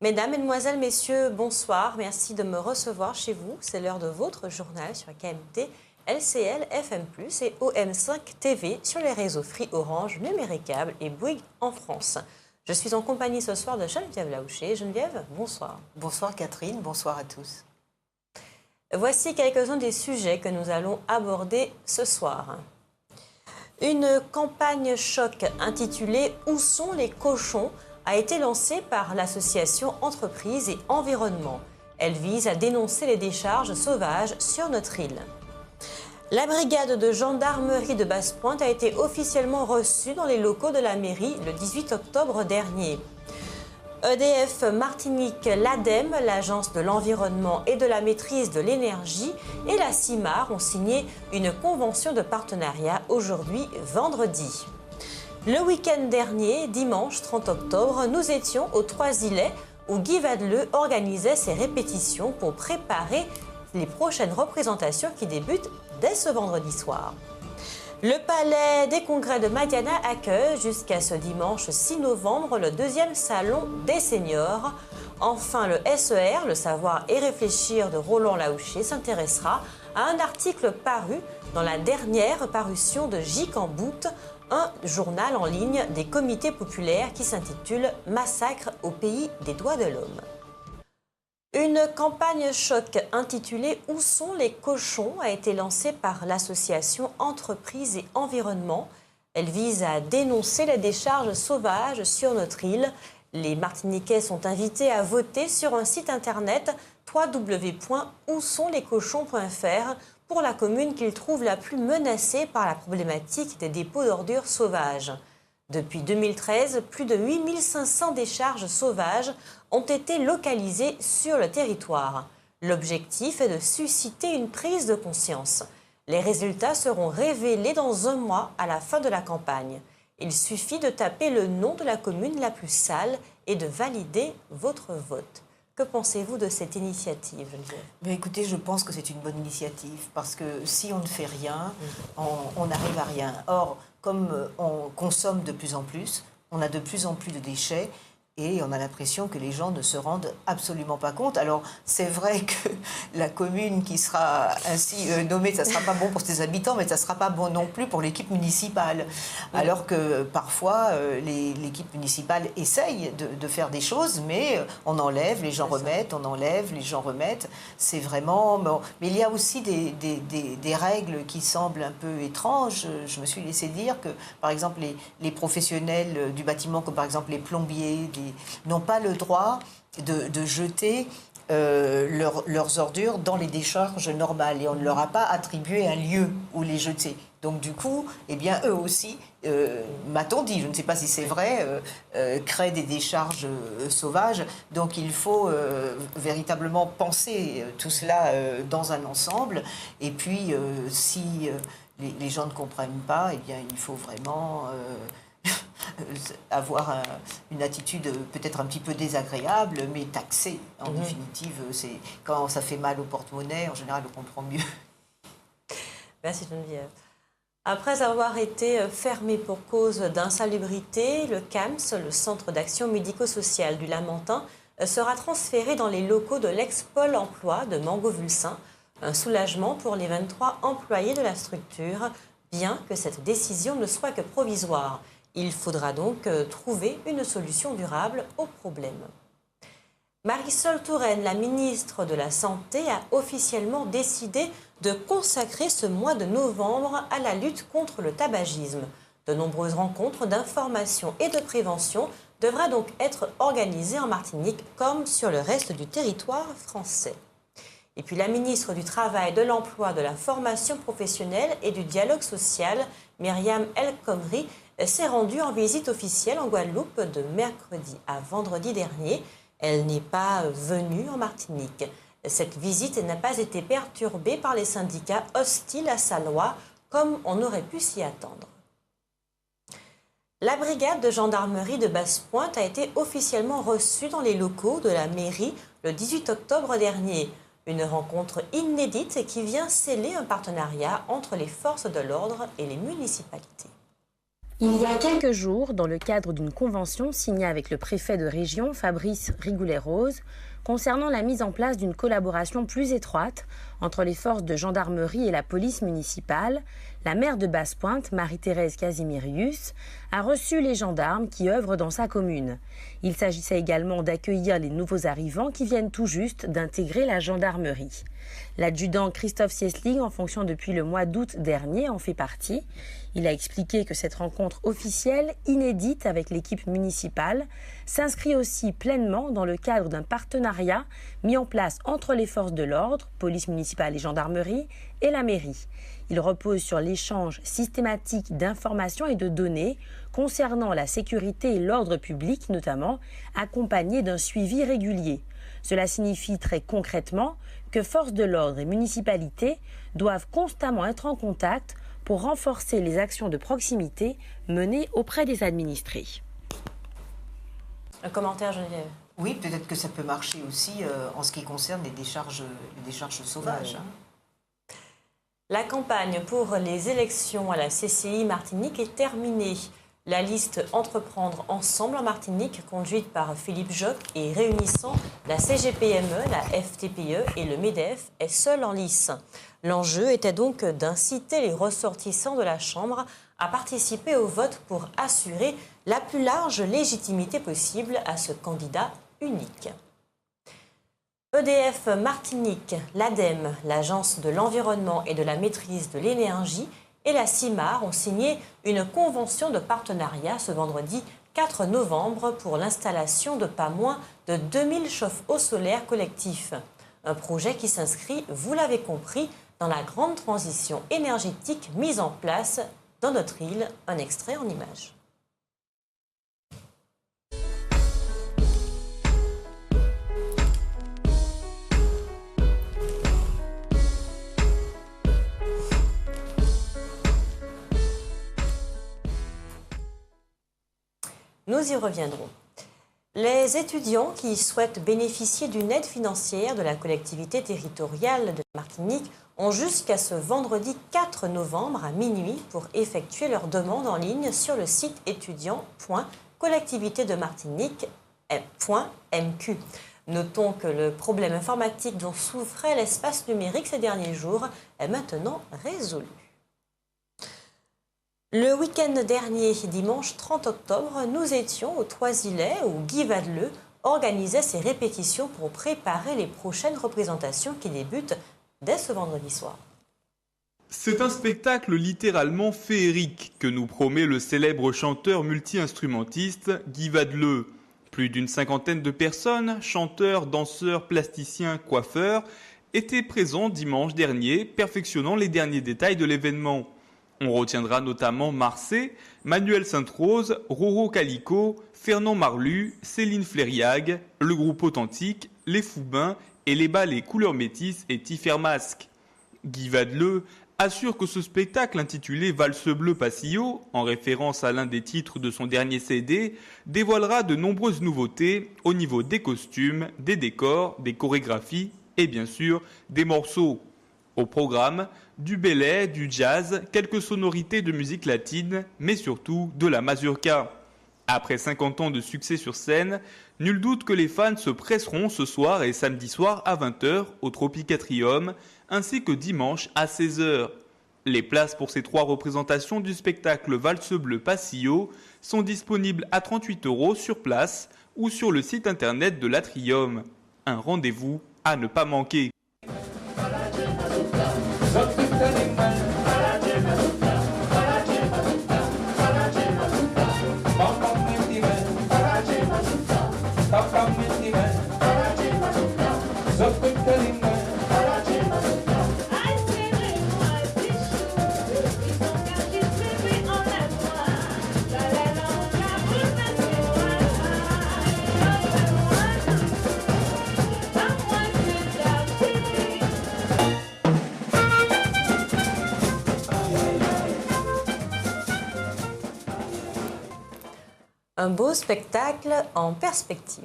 Mesdames, Mesdemoiselles, Messieurs, bonsoir. Merci de me recevoir chez vous. C'est l'heure de votre journal sur KMT, LCL, FM+, et OM5 TV sur les réseaux Free, Orange, Numéricable et Bouygues en France. Je suis en compagnie ce soir de Geneviève Laouché. Geneviève, bonsoir. Bonsoir Catherine, bonsoir à tous. Voici quelques-uns des sujets que nous allons aborder ce soir. Une campagne choc intitulée « Où sont les cochons ?» a été lancée par l'association Entreprises et Environnement. Elle vise à dénoncer les décharges sauvages sur notre île. La brigade de gendarmerie de Basse-Pointe a été officiellement reçue dans les locaux de la mairie le 18 octobre dernier. EDF Martinique, l'ADEME, l'Agence de l'environnement et de la maîtrise de l'énergie, et la CIMAR ont signé une convention de partenariat aujourd'hui, vendredi. Le week-end dernier, dimanche 30 octobre, nous étions aux Trois-Îlets où Guy Vadeleux organisait ses répétitions pour préparer les prochaines représentations qui débutent dès ce vendredi soir. Le Palais des Congrès de Madiana accueille jusqu'à ce dimanche 6 novembre le deuxième salon des seniors. Enfin, le SER, le savoir et réfléchir de Roland Laouché, s'intéressera à un article paru dans la dernière parution de J. Cambout, un journal en ligne des comités populaires qui s'intitule « Massacre au pays des doigts de l'homme ». Une campagne choc intitulée « Où sont les cochons ?» a été lancée par l'association Entreprises et Environnement. Elle vise à dénoncer les décharges sauvages sur notre île. Les Martiniquais sont invités à voter sur un site internet www.oussontlecochons.fr pour la commune qu'ils trouvent la plus menacée par la problématique des dépôts d'ordures sauvages. Depuis 2013, plus de 8500 décharges sauvages ont été localisées sur le territoire. L'objectif est de susciter une prise de conscience. Les résultats seront révélés dans un mois à la fin de la campagne. Il suffit de taper le nom de la commune la plus sale et de valider votre vote. Que pensez-vous de cette initiative, Geneviève ? Mais écoutez, je pense que c'est une bonne initiative parce que si on ne fait rien, on n'arrive à rien. Or, comme on consomme de plus en plus, on a de plus en plus de déchets et on a l'impression que les gens ne se rendent absolument pas compte. Alors, c'est vrai que la commune qui sera ainsi nommée, ça ne sera pas bon pour ses habitants, mais ça ne sera pas bon non plus pour l'équipe municipale. Alors que parfois, l'équipe municipale essaye de faire des choses, mais on enlève, les gens remettent, on enlève, les gens remettent. C'est vraiment... Bon. Mais il y a aussi des règles qui semblent un peu étranges. Je me suis laissé dire que, par exemple, les professionnels du bâtiment, comme par exemple les plombiers, n'ont pas le droit de jeter leurs ordures dans les décharges normales et on ne leur a pas attribué un lieu où les jeter. Donc du coup, eh bien, eux aussi, m'a-t-on dit, je ne sais pas si c'est vrai, créent des décharges sauvages. Donc il faut véritablement penser tout cela dans un ensemble. Et puis, si les gens ne comprennent pas, eh bien, il faut vraiment... avoir une attitude peut-être un petit peu désagréable, mais taxée. En définitive, c'est quand ça fait mal au porte-monnaie, en général, on comprend mieux. Merci Geneviève. Après avoir été fermé pour cause d'insalubrité, le CAMS, le Centre d'action médico-sociale du Lamentin, sera transféré dans les locaux de l'ex-Pôle emploi de Mangovulsin. Un soulagement pour les 23 employés de la structure, bien que cette décision ne soit que provisoire. Il faudra donc trouver une solution durable au problème. Marisol Touraine, la ministre de la Santé, a officiellement décidé de consacrer ce mois de novembre à la lutte contre le tabagisme. De nombreuses rencontres d'information et de prévention devraient donc être organisées en Martinique comme sur le reste du territoire français. Et puis la ministre du Travail, de l'Emploi, de la Formation professionnelle et du Dialogue social, Myriam El Khomri, s'est rendue en visite officielle en Guadeloupe de mercredi à vendredi dernier. Elle n'est pas venue en Martinique. Cette visite n'a pas été perturbée par les syndicats hostiles à sa loi, comme on aurait pu s'y attendre. La brigade de gendarmerie de Basse-Pointe a été officiellement reçue dans les locaux de la mairie le 18 octobre dernier. Une rencontre inédite qui vient sceller un partenariat entre les forces de l'ordre et les municipalités. Il y a quelques jours, dans le cadre d'une convention signée avec le préfet de région, Fabrice Rigoulet-Rose, concernant la mise en place d'une collaboration plus étroite entre les forces de gendarmerie et la police municipale, la maire de Basse-Pointe, Marie-Thérèse Casimirius, a reçu les gendarmes qui œuvrent dans sa commune. Il s'agissait également d'accueillir les nouveaux arrivants qui viennent tout juste d'intégrer la gendarmerie. L'adjudant Christophe Siesling, en fonction depuis le mois d'août dernier, en fait partie. Il a expliqué que cette rencontre officielle, inédite avec l'équipe municipale, s'inscrit aussi pleinement dans le cadre d'un partenariat mis en place entre les forces de l'ordre, police municipale et gendarmerie, et la mairie. Il repose sur l'échange systématique d'informations et de données concernant la sécurité et l'ordre public notamment, accompagné d'un suivi régulier. Cela signifie très concrètement que forces de l'ordre et municipalités doivent constamment être en contact pour renforcer les actions de proximité menées auprès des administrés. Un commentaire, Geneviève? Oui, peut-être que ça peut marcher aussi en ce qui concerne les décharges sauvages. Ouais. La campagne pour les élections à la CCI Martinique est terminée. La liste Entreprendre ensemble en Martinique, conduite par Philippe Joc et réunissant la CGPME, la FTPE et le MEDEF, est seule en lice. L'enjeu était donc d'inciter les ressortissants de la Chambre à participer au vote pour assurer la plus large légitimité possible à ce candidat unique. EDF Martinique, l'ADEME, l'Agence de l'environnement et de la maîtrise de l'énergie, et la CIMAR ont signé une convention de partenariat ce vendredi 4 novembre pour l'installation de pas moins de 2000 chauffe-eau solaires collectifs. Un projet qui s'inscrit, vous l'avez compris, dans la grande transition énergétique mise en place dans notre île. Un extrait en images. Nous y reviendrons. Les étudiants qui souhaitent bénéficier d'une aide financière de la collectivité territoriale de Martinique ont jusqu'à ce vendredi 4 novembre à minuit pour effectuer leur demande en ligne sur le site étudiant.collectivitédemartinique.mq. Notons que le problème informatique dont souffrait l'espace numérique ces derniers jours est maintenant résolu. Le week-end dernier, dimanche 30 octobre, nous étions au Toisillet où Guy Vadeleu organisait ses répétitions pour préparer les prochaines représentations qui débutent dès ce vendredi soir. C'est un spectacle littéralement féerique que nous promet le célèbre chanteur multi-instrumentiste Guy Vadeleu. Plus d'une cinquantaine de personnes, chanteurs, danseurs, plasticiens, coiffeurs, étaient présents dimanche dernier, perfectionnant les derniers détails de l'événement. On retiendra notamment Marseille, Manuel Sainte-Rose, Roro Calico, Fernand Marlu, Céline Flériag, le groupe Authentique, les Foubins et les ballets Couleurs Métis et Tiffer Masque. Guy Vadeleu assure que ce spectacle intitulé Valse Bleue Passillo, en référence à l'un des titres de son dernier CD, dévoilera de nombreuses nouveautés au niveau des costumes, des décors, des chorégraphies et bien sûr des morceaux. Au programme, du belay, du jazz, quelques sonorités de musique latine, mais surtout de la mazurka. Après 50 ans de succès sur scène, nul doute que les fans se presseront ce soir et samedi soir à 20h au Tropicatrium, ainsi que dimanche à 16h. Les places pour ces 3 représentations du spectacle Valse Bleue Passillo sont disponibles à 38 € sur place ou sur le site internet de l'Atrium. Un rendez-vous à ne pas manquer. Un beau spectacle en perspective.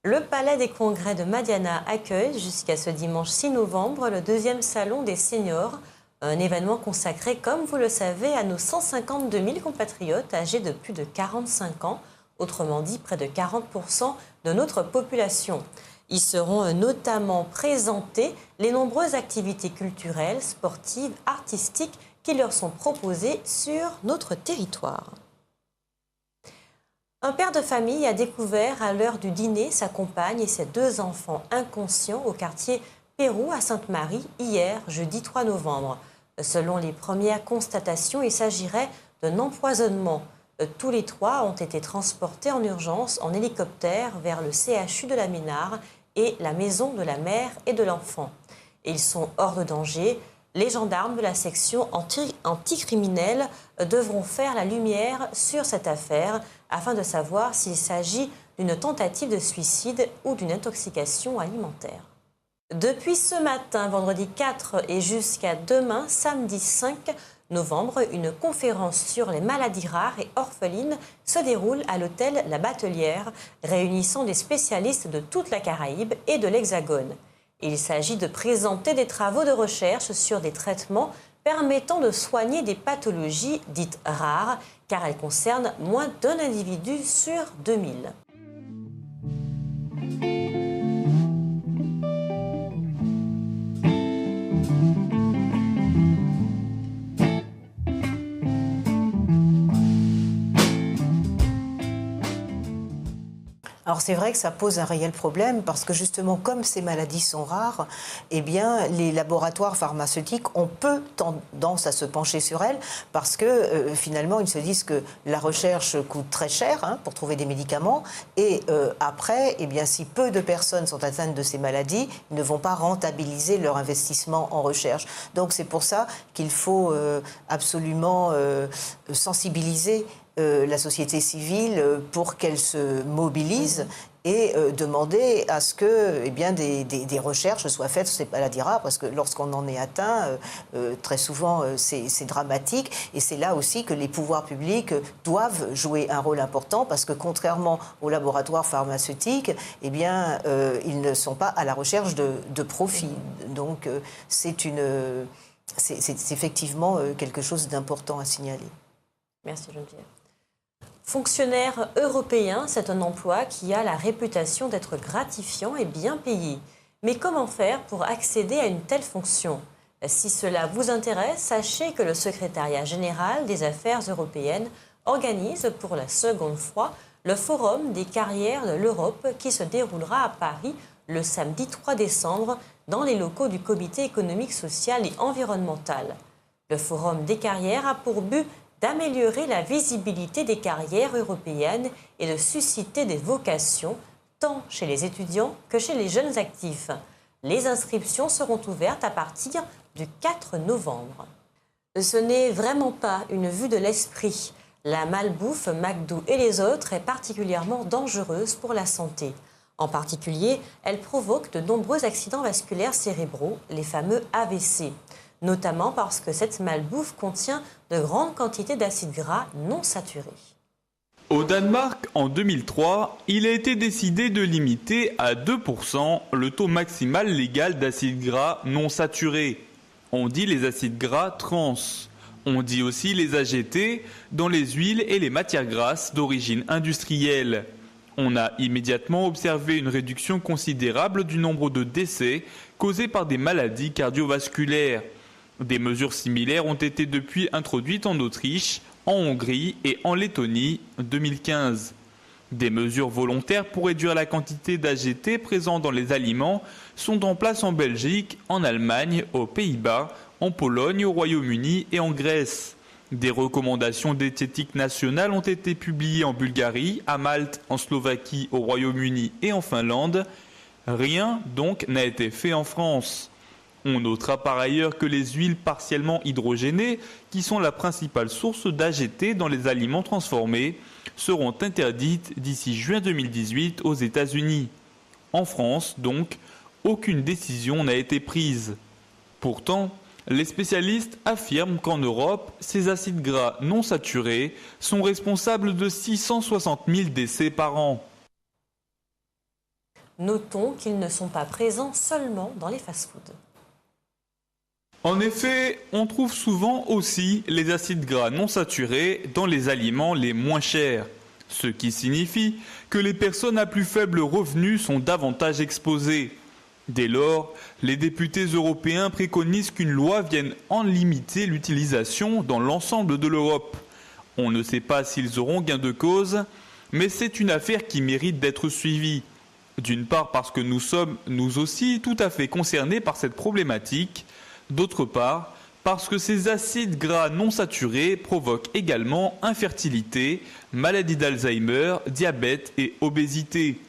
Le Palais des Congrès de Madiana accueille jusqu'à ce dimanche 6 novembre le 2e salon des seniors, Un événement consacré, comme vous le savez, à nos 152 000 compatriotes âgés de plus de 45 ans, autrement dit près de 40% de notre population. Y seront notamment présentées les nombreuses activités culturelles, sportives, artistiques qui leur sont proposées sur notre territoire. Un père de famille a découvert à l'heure du dîner sa compagne et ses 2 enfants inconscients au quartier Pérou à Sainte-Marie hier, jeudi 3 novembre. Selon les premières constatations, il s'agirait d'un empoisonnement. Tous les 3 ont été transportés en urgence en hélicoptère vers le CHU de la Ménard et la maison de la mère et de l'enfant. Ils sont hors de danger. Les gendarmes de la section anticriminelle devront faire la lumière sur cette affaire afin de savoir s'il s'agit d'une tentative de suicide ou d'une intoxication alimentaire. Depuis ce matin, vendredi 4 et jusqu'à demain, samedi 5 novembre, une conférence sur les maladies rares et orphelines se déroule à l'hôtel La Batelière, réunissant des spécialistes de toute la Caraïbe et de l'Hexagone. Il s'agit de présenter des travaux de recherche sur des traitements permettant de soigner des pathologies dites rares, car elles concernent moins d'un individu sur 2000. Alors c'est vrai que ça pose un réel problème parce que justement comme ces maladies sont rares, eh bien les laboratoires pharmaceutiques ont peu tendance à se pencher sur elles parce que finalement ils se disent que la recherche coûte très cher pour trouver des médicaments et après, eh bien si peu de personnes sont atteintes de ces maladies, ils ne vont pas rentabiliser leur investissement en recherche. Donc c'est pour ça qu'il faut absolument sensibiliser la société civile pour qu'elle se mobilise et demander à ce que des recherches soient faites sur ces maladies rares, parce que lorsqu'on en est atteint, très souvent c'est dramatique. Et c'est là aussi que les pouvoirs publics doivent jouer un rôle important, parce que contrairement aux laboratoires pharmaceutiques, eh bien, ils ne sont pas à la recherche de profit. Donc c'est effectivement quelque chose d'important à signaler. Merci Geneviève. Fonctionnaire européen, c'est un emploi qui a la réputation d'être gratifiant et bien payé. Mais comment faire pour accéder à une telle fonction ? Si cela vous intéresse, sachez que le Secrétariat général des affaires européennes organise pour la seconde fois le Forum des carrières de l'Europe qui se déroulera à Paris le samedi 3 décembre dans les locaux du Comité économique, social et environnemental. Le Forum des carrières a pour but d'améliorer la visibilité des carrières européennes et de susciter des vocations, tant chez les étudiants que chez les jeunes actifs. Les inscriptions seront ouvertes à partir du 4 novembre. Ce n'est vraiment pas une vue de l'esprit. La malbouffe, McDo et les autres est particulièrement dangereuse pour la santé. En particulier, elle provoque de nombreux accidents vasculaires cérébraux, les fameux AVC. Notamment parce que cette malbouffe contient de grandes quantités d'acides gras non saturés. Au Danemark, en 2003, il a été décidé de limiter à 2% le taux maximal légal d'acides gras non saturés. On dit les acides gras trans. On dit aussi les AGT dans les huiles et les matières grasses d'origine industrielle. On a immédiatement observé une réduction considérable du nombre de décès causés par des maladies cardiovasculaires. Des mesures similaires ont été depuis introduites en Autriche, en Hongrie et en Lettonie en 2015. Des mesures volontaires pour réduire la quantité d'AGT présents dans les aliments sont en place en Belgique, en Allemagne, aux Pays-Bas, en Pologne, au Royaume-Uni et en Grèce. Des recommandations diététiques nationales ont été publiées en Bulgarie, à Malte, en Slovaquie, au Royaume-Uni et en Finlande. Rien donc n'a été fait en France. On notera par ailleurs que les huiles partiellement hydrogénées, qui sont la principale source d'AGT dans les aliments transformés, seront interdites d'ici juin 2018 aux États-Unis. En France, donc, aucune décision n'a été prise. Pourtant, les spécialistes affirment qu'en Europe, ces acides gras non saturés sont responsables de 660 000 décès par an. Notons qu'ils ne sont pas présents seulement dans les fast-foods. En effet, on trouve souvent aussi les acides gras non saturés dans les aliments les moins chers, ce qui signifie que les personnes à plus faible revenu sont davantage exposées. Dès lors, les députés européens préconisent qu'une loi vienne en limiter l'utilisation dans l'ensemble de l'Europe. On ne sait pas s'ils auront gain de cause, mais c'est une affaire qui mérite d'être suivie. D'une part parce que nous sommes, nous aussi, tout à fait concernés par cette problématique. D'autre part, parce que ces acides gras non saturés provoquent également infertilité, maladie d'Alzheimer, diabète et obésité.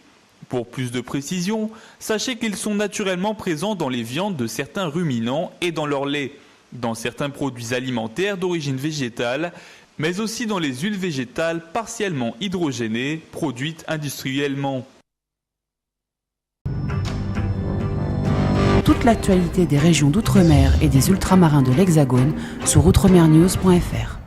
Pour plus de précision, sachez qu'ils sont naturellement présents dans les viandes de certains ruminants et dans leur lait, dans certains produits alimentaires d'origine végétale, mais aussi dans les huiles végétales partiellement hydrogénées produites industriellement. Toute l'actualité des régions d'outre-mer et des ultramarins de l'Hexagone sur outremernews.fr.